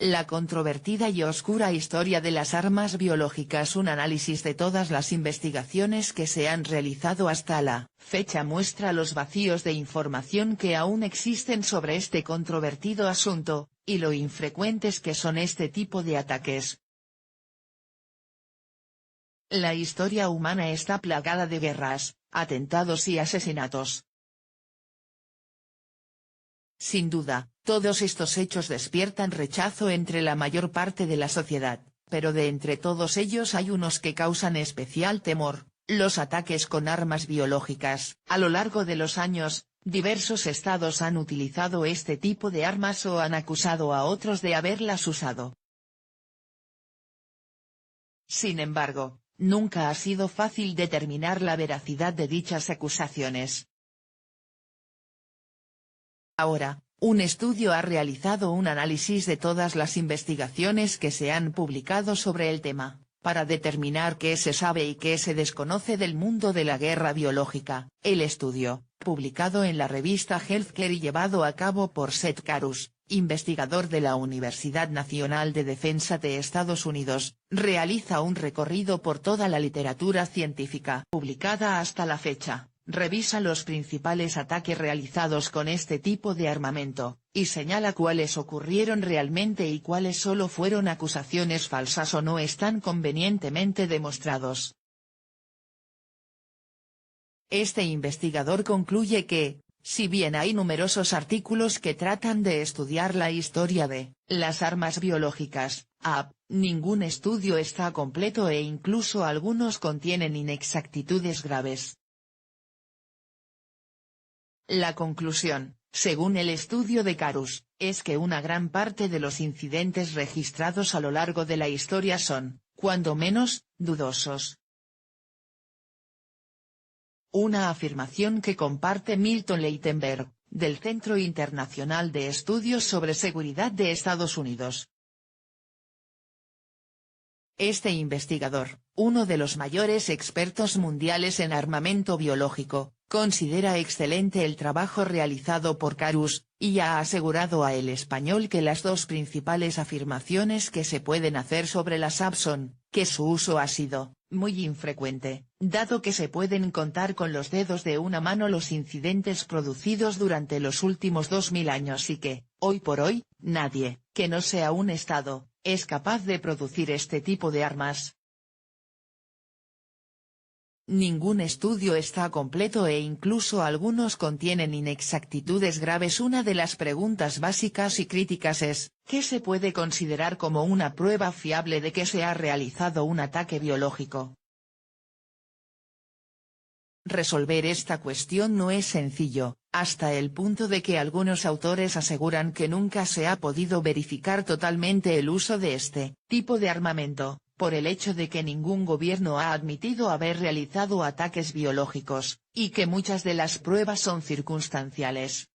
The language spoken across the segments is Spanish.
La controvertida y oscura historia de las armas biológicas. Un análisis de todas las investigaciones que se han realizado hasta la fecha muestra los vacíos de información que aún existen sobre este controvertido asunto, y lo infrecuentes que son este tipo de ataques. La historia humana está plagada de guerras, atentados y asesinatos. Sin duda, todos estos hechos despiertan rechazo entre la mayor parte de la sociedad, pero de entre todos ellos hay unos que causan especial temor: los ataques con armas biológicas. A lo largo de los años, diversos estados han utilizado este tipo de armas o han acusado a otros de haberlas usado. Sin embargo, nunca ha sido fácil determinar la veracidad de dichas acusaciones. Ahora, un estudio ha realizado un análisis de todas las investigaciones que se han publicado sobre el tema, para determinar qué se sabe y qué se desconoce del mundo de la guerra biológica. El estudio, publicado en la revista Healthcare y llevado a cabo por Seth Karus, investigador de la Universidad Nacional de Defensa de Estados Unidos, realiza un recorrido por toda la literatura científica publicada hasta la fecha. Revisa los principales ataques realizados con este tipo de armamento, y señala cuáles ocurrieron realmente y cuáles solo fueron acusaciones falsas o no están convenientemente demostrados. Este investigador concluye que, si bien hay numerosos artículos que tratan de estudiar la historia de las armas biológicas, ningún estudio está completo e incluso algunos contienen inexactitudes graves. La conclusión, según el estudio de Karus, es que una gran parte de los incidentes registrados a lo largo de la historia son, cuando menos, dudosos. Una afirmación que comparte Milton Leitenberg, del Centro Internacional de Estudios sobre Seguridad de Estados Unidos. Este investigador, uno de los mayores expertos mundiales en armamento biológico, considera excelente el trabajo realizado por Karus, y ha asegurado a El Español que las dos principales afirmaciones que se pueden hacer sobre las AB son, que su uso ha sido muy infrecuente, dado que se pueden contar con los dedos de una mano los incidentes producidos durante los últimos 2000 años y que, hoy por hoy, nadie, que no sea un Estado, es capaz de producir este tipo de armas. Ningún estudio está completo e incluso algunos contienen inexactitudes graves. Una de las preguntas básicas y críticas es, ¿qué se puede considerar como una prueba fiable de que se ha realizado un ataque biológico? Resolver esta cuestión no es sencillo, hasta el punto de que algunos autores aseguran que nunca se ha podido verificar totalmente el uso de este tipo de armamento, por el hecho de que ningún gobierno ha admitido haber realizado ataques biológicos, y que muchas de las pruebas son circunstanciales.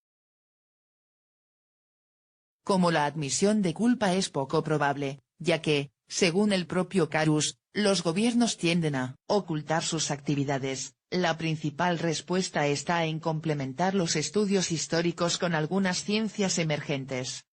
Como la admisión de culpa es poco probable, ya que, según el propio Karus, los gobiernos tienden a ocultar sus actividades, la principal respuesta está en complementar los estudios históricos con algunas ciencias emergentes.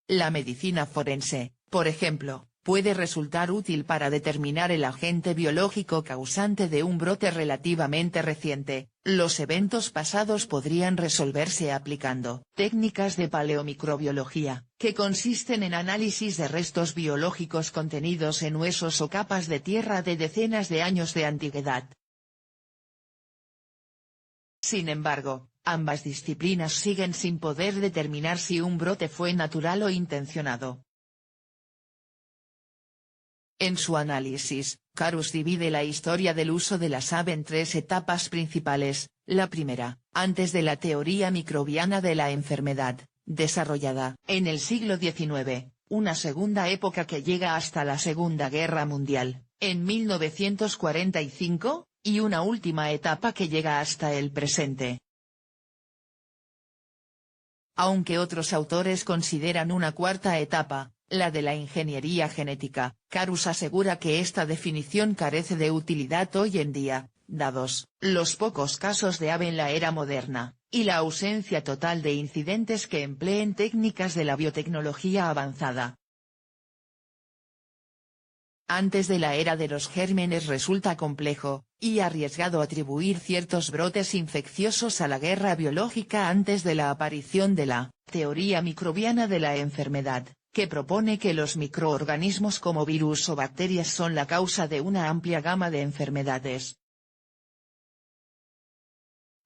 La medicina forense, por ejemplo, puede resultar útil para determinar el agente biológico causante de un brote relativamente reciente. Los eventos pasados podrían resolverse aplicando técnicas de paleomicrobiología, que consisten en análisis de restos biológicos contenidos en huesos o capas de tierra de decenas de años de antigüedad. Sin embargo, ambas disciplinas siguen sin poder determinar si un brote fue natural o intencionado. En su análisis, Karus divide la historia del uso de la SAB en tres etapas principales: la primera, antes de la teoría microbiana de la enfermedad, desarrollada en el siglo XIX, una segunda época que llega hasta la Segunda Guerra Mundial, en 1945, y una última etapa que llega hasta el presente. Aunque otros autores consideran una cuarta etapa, la de la ingeniería genética, Karus asegura que esta definición carece de utilidad hoy en día, dados los pocos casos de AB en la era moderna. y la ausencia total de incidentes que empleen técnicas de la biotecnología avanzada. Antes de la era de los gérmenes resulta complejo, y arriesgado atribuir ciertos brotes infecciosos a la guerra biológica antes de la aparición de la teoría microbiana de la enfermedad, que propone que los microorganismos como virus o bacterias son la causa de una amplia gama de enfermedades.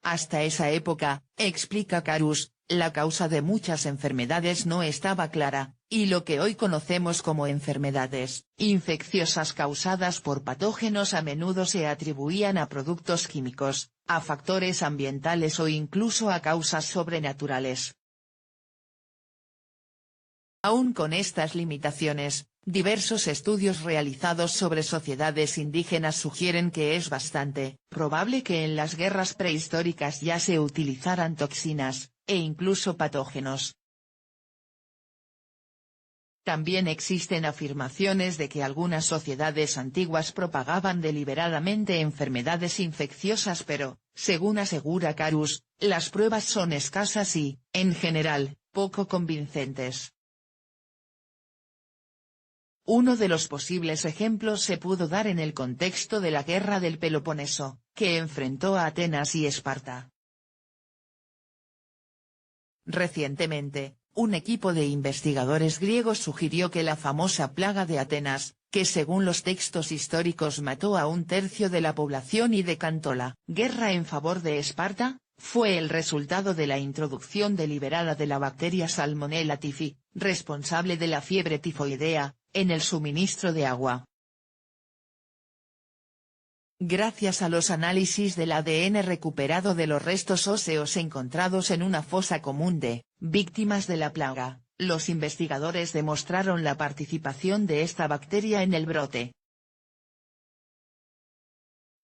Hasta esa época, explica Carus, la causa de muchas enfermedades no estaba clara, y lo que hoy conocemos como enfermedades infecciosas causadas por patógenos a menudo se atribuían a productos químicos, a factores ambientales o incluso a causas sobrenaturales. Aún con estas limitaciones, diversos estudios realizados sobre sociedades indígenas sugieren que es bastante probable que en las guerras prehistóricas ya se utilizaran toxinas, e incluso patógenos. También existen afirmaciones de que algunas sociedades antiguas propagaban deliberadamente enfermedades infecciosas pero, según asegura Carus, las pruebas son escasas y, en general, poco convincentes. Uno de los posibles ejemplos se pudo dar en el contexto de la Guerra del Peloponeso, que enfrentó a Atenas y Esparta. Recientemente, un equipo de investigadores griegos sugirió que la famosa plaga de Atenas, que según los textos históricos mató a 1/3 de la población y decantó la guerra en favor de Esparta, fue el resultado de la introducción deliberada de la bacteria Salmonella typhi, responsable de la fiebre tifoidea, en el suministro de agua. Gracias a los análisis del ADN recuperado de los restos óseos encontrados en una fosa común de víctimas de la plaga, los investigadores demostraron la participación de esta bacteria en el brote.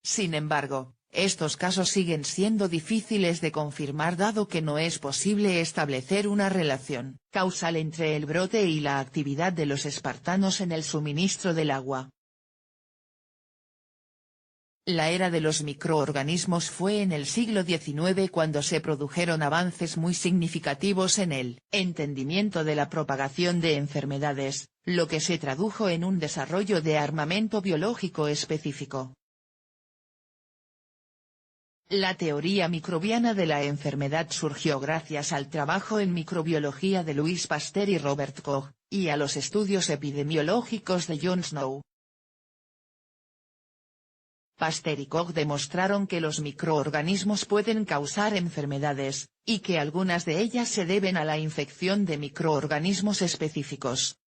Sin embargo, estos casos siguen siendo difíciles de confirmar dado que no es posible establecer una relación causal entre el brote y la actividad de los espartanos en el suministro del agua. La era de los microorganismos fue en el siglo XIX cuando se produjeron avances muy significativos en el entendimiento de la propagación de enfermedades, lo que se tradujo en un desarrollo de armamento biológico específico. La teoría microbiana de la enfermedad surgió gracias al trabajo en microbiología de Louis Pasteur y Robert Koch, y a los estudios epidemiológicos de John Snow. Pasteur y Koch demostraron que los microorganismos pueden causar enfermedades, y que algunas de ellas se deben a la infección de microorganismos específicos.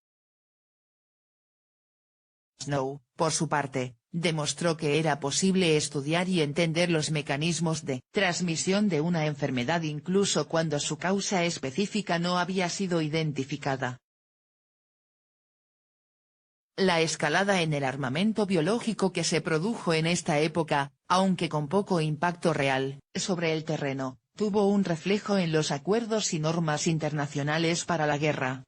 Snow, por su parte, demostró que era posible estudiar y entender los mecanismos de transmisión de una enfermedad incluso cuando su causa específica no había sido identificada. La escalada en el armamento biológico que se produjo en esta época, aunque con poco impacto real sobre el terreno, tuvo un reflejo en los acuerdos y normas internacionales para la guerra.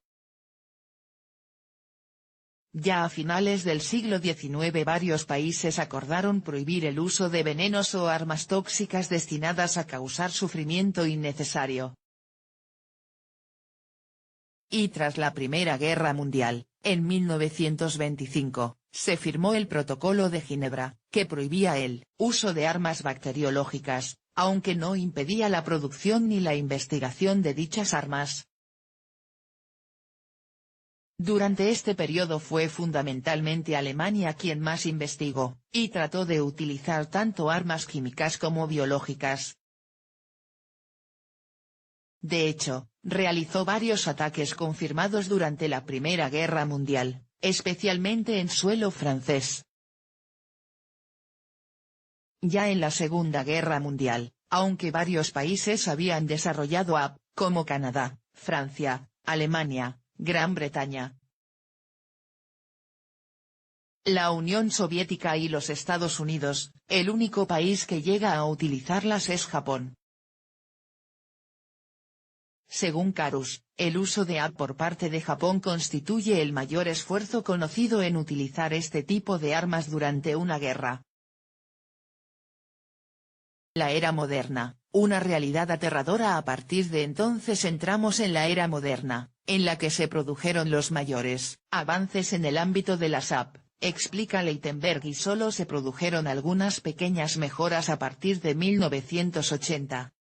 Ya a finales del siglo XIX varios países acordaron prohibir el uso de venenos o armas tóxicas destinadas a causar sufrimiento innecesario. Y tras la Primera Guerra Mundial, en 1925, se firmó el Protocolo de Ginebra, que prohibía el uso de armas bacteriológicas, aunque no impedía la producción ni la investigación de dichas armas. Durante este periodo fue fundamentalmente Alemania quien más investigó, y trató de utilizar tanto armas químicas como biológicas. De hecho, realizó varios ataques confirmados durante la Primera Guerra Mundial, especialmente en suelo francés. Ya en la Segunda Guerra Mundial, aunque varios países habían desarrollado como Canadá, Francia, Alemania, Gran Bretaña, la Unión Soviética y los Estados Unidos, el único país que llega a utilizarlas es Japón. Según Carus, el uso de por parte de Japón constituye el mayor esfuerzo conocido en utilizar este tipo de armas durante una guerra. La era moderna, una realidad aterradora. A partir de entonces entramos en la era moderna, en la que se produjeron los mayores avances en el ámbito de la SAP, explica Leitenberg, y solo se produjeron algunas pequeñas mejoras a partir de 1980.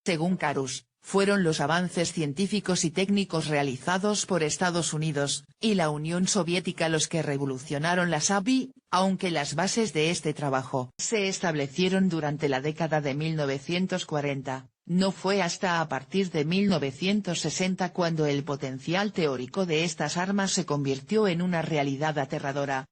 Según Karus, fueron los avances científicos y técnicos realizados por Estados Unidos y la Unión Soviética los que revolucionaron la SAP, aunque las bases de este trabajo se establecieron durante la década de 1940, no fue hasta a partir de 1960 cuando el potencial teórico de estas armas se convirtió en una realidad aterradora.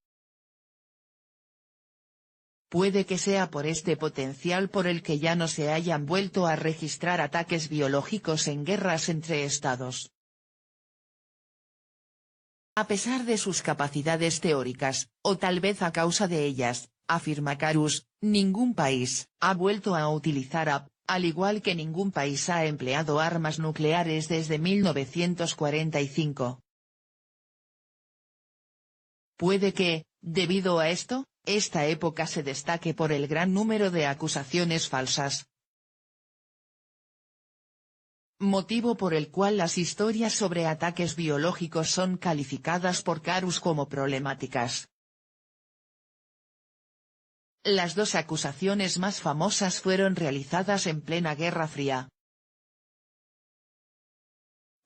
Puede que sea por este potencial por el que ya no se hayan vuelto a registrar ataques biológicos en guerras entre estados. A pesar de sus capacidades teóricas, o tal vez a causa de ellas, afirma Karus, ningún país ha vuelto a utilizar AP, al igual que ningún país ha empleado armas nucleares desde 1945. Puede que, debido a esto, esta época se destaque por el gran número de acusaciones falsas. Motivo por el cual las historias sobre ataques biológicos son calificadas por Karus como problemáticas. Las dos acusaciones más famosas fueron realizadas en plena Guerra Fría.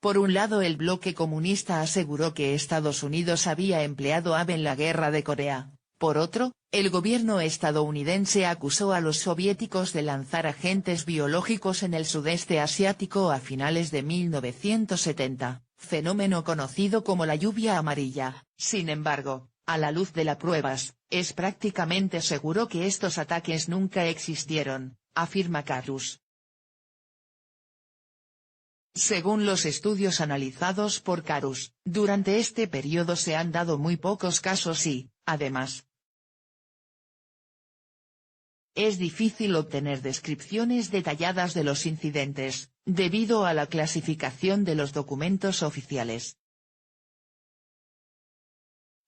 Por un lado, el bloque comunista aseguró que Estados Unidos había empleado AP en la Guerra de Corea. Por otro, el gobierno estadounidense acusó a los soviéticos de lanzar agentes biológicos en el sudeste asiático a finales de 1970, fenómeno conocido como la lluvia amarilla. Sin embargo, a la luz de las pruebas, es prácticamente seguro que estos ataques nunca existieron, afirma Karus. Según los estudios analizados por Karus, durante este periodo se han dado muy pocos casos y, además, es difícil obtener descripciones detalladas de los incidentes, debido a la clasificación de los documentos oficiales.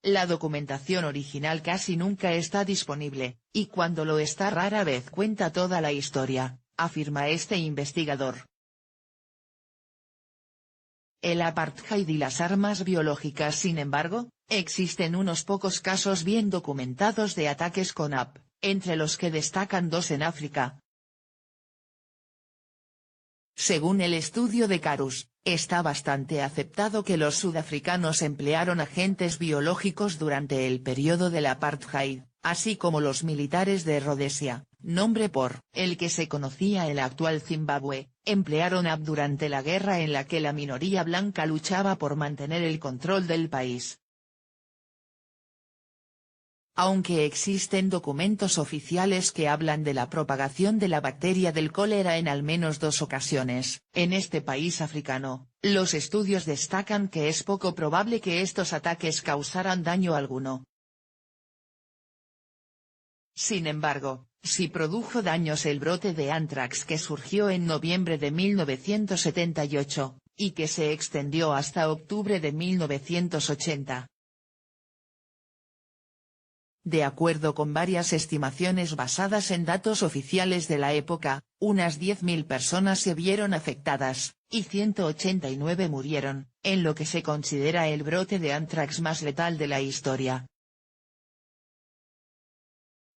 La documentación original casi nunca está disponible, y cuando lo está rara vez cuenta toda la historia, afirma este investigador. El apartheid y las armas biológicas. Sin embargo, existen unos pocos casos bien documentados de ataques con AP, entre los que destacan dos en África. Según el estudio de Karus, está bastante aceptado que los sudafricanos emplearon agentes biológicos durante el periodo del apartheid, así como los militares de Rodesia, nombre por el que se conocía el actual Zimbabue, emplearon AP durante la guerra en la que la minoría blanca luchaba por mantener el control del país. Aunque existen documentos oficiales que hablan de la propagación de la bacteria del cólera en al menos 2 ocasiones, en este país africano, los estudios destacan que es poco probable que estos ataques causaran daño alguno. Sin embargo, sí produjo daños el brote de anthrax que surgió en noviembre de 1978, y que se extendió hasta octubre de 1980. De acuerdo con varias estimaciones basadas en datos oficiales de la época, unas 10.000 personas se vieron afectadas, y 189 murieron, en lo que se considera el brote de anthrax más letal de la historia.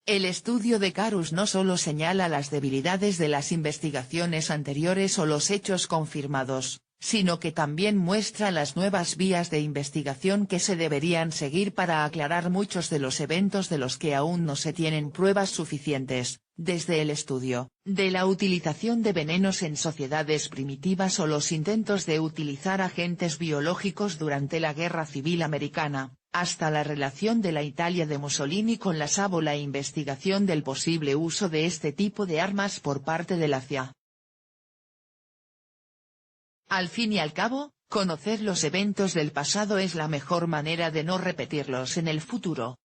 El estudio de Karus no solo señala las debilidades de las investigaciones anteriores o los hechos confirmados, sino que también muestra las nuevas vías de investigación que se deberían seguir para aclarar muchos de los eventos de los que aún no se tienen pruebas suficientes, desde el estudio de la utilización de venenos en sociedades primitivas o los intentos de utilizar agentes biológicos durante la Guerra Civil Americana, hasta la relación de la Italia de Mussolini con la SAP o la investigación del posible uso de este tipo de armas por parte de la CIA. Al fin y al cabo, conocer los eventos del pasado es la mejor manera de no repetirlos en el futuro.